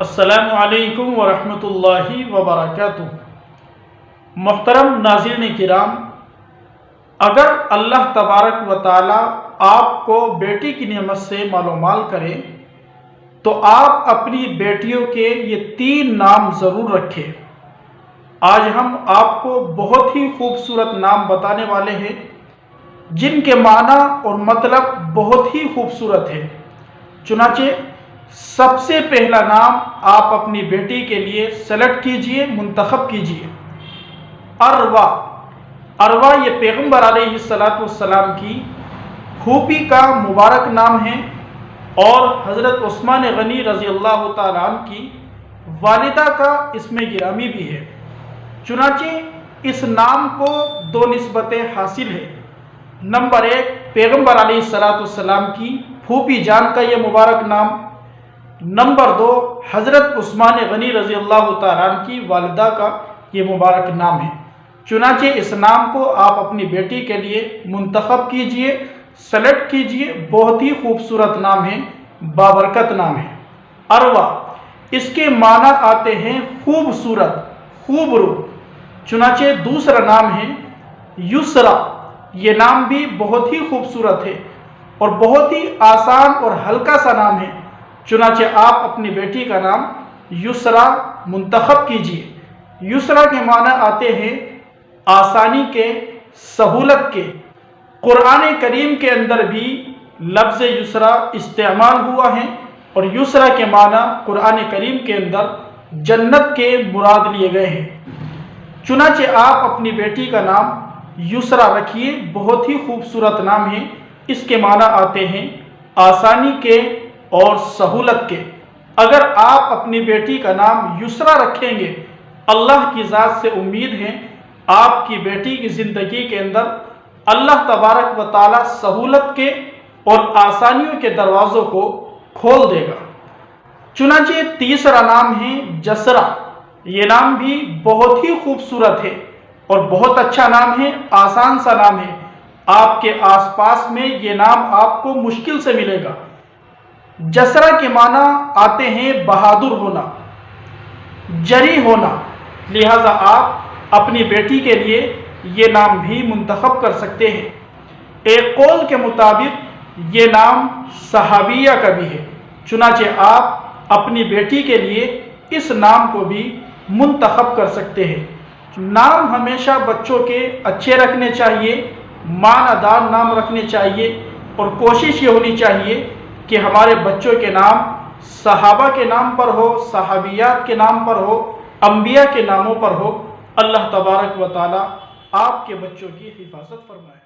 السلام علیکم ورحمۃ اللہ وبرکاتہ۔ محترم ناظرین کرام، اگر اللہ تبارک و تعالی آپ کو بیٹی کی نعمت سے مال و مال کرے تو آپ اپنی بیٹیوں کے یہ 3 نام ضرور رکھیں۔ آج ہم آپ کو بہت ہی خوبصورت نام بتانے والے ہیں جن کے معنی اور مطلب بہت ہی خوبصورت ہے۔ چنانچہ سب سے پہلا نام آپ اپنی بیٹی کے لیے سلیکٹ کیجئے، منتخب کیجئے۔ اروا۔ اروا یہ پیغمبر علیہ السلام کی پھوپھی کا مبارک نام ہے اور حضرت عثمان غنی رضی اللہ تعالیٰ عنہ کی والدہ کا اسم گرامی بھی ہے۔ چنانچہ اس نام کو 2 نسبتیں حاصل ہیں۔ نمبر 1، پیغمبر علیہ السلام کی پھوپھی جان کا یہ مبارک نام۔ نمبر 2، حضرت عثمان غنی رضی اللہ تعالیٰ عنہ کی والدہ کا یہ مبارک نام ہے۔ چنانچہ اس نام کو آپ اپنی بیٹی کے لیے منتخب کیجئے، سلیکٹ کیجئے۔ بہت ہی خوبصورت نام ہے، بابرکت نام ہے۔ اروا، اس کے معنی آتے ہیں خوبصورت، خوبرو۔ چنانچہ دوسرا نام ہے یسرا۔ یہ نام بھی بہت ہی خوبصورت ہے اور بہت ہی آسان اور ہلکا سا نام ہے۔ چنانچہ آپ اپنی بیٹی کا نام یسرا منتخب کیجئے۔ یسرا کے معنی آتے ہیں آسانی کے، سہولت کے۔ قرآن کریم کے اندر بھی لفظ یسرا استعمال ہوا ہے اور یسرا کے معنی قرآن کریم کے اندر جنت کے مراد لیے گئے ہیں۔ چنانچہ آپ اپنی بیٹی کا نام یسرا رکھیے، بہت ہی خوبصورت نام ہے۔ اس کے معنی آتے ہیں آسانی کے اور سہولت کے۔ اگر آپ اپنی بیٹی کا نام یسرا رکھیں گے، اللہ کی ذات سے امید ہے آپ کی بیٹی کی زندگی کے اندر اللہ تبارک و تعالی سہولت کے اور آسانیوں کے دروازوں کو کھول دے گا۔ چنانچہ تیسرا نام ہے جسرا۔ یہ نام بھی بہت ہی خوبصورت ہے اور بہت اچھا نام ہے، آسان سا نام ہے۔ آپ کے آس پاس میں یہ نام آپ کو مشکل سے ملے گا۔ جسرا کے معنی آتے ہیں بہادر ہونا، جری ہونا۔ لہذا آپ اپنی بیٹی کے لیے یہ نام بھی منتخب کر سکتے ہیں۔ ایک قول کے مطابق یہ نام صحابیہ کا بھی ہے۔ چنانچہ آپ اپنی بیٹی کے لیے اس نام کو بھی منتخب کر سکتے ہیں۔ نام ہمیشہ بچوں کے اچھے رکھنے چاہیے، معنی دار نام رکھنے چاہیے اور کوشش یہ ہونی چاہیے کہ ہمارے بچوں کے نام صحابہ کے نام پر ہو، صحابیات کے نام پر ہو، انبیاء کے ناموں پر ہو۔ اللہ تبارک و تعالی آپ کے بچوں کی حفاظت فرمائے۔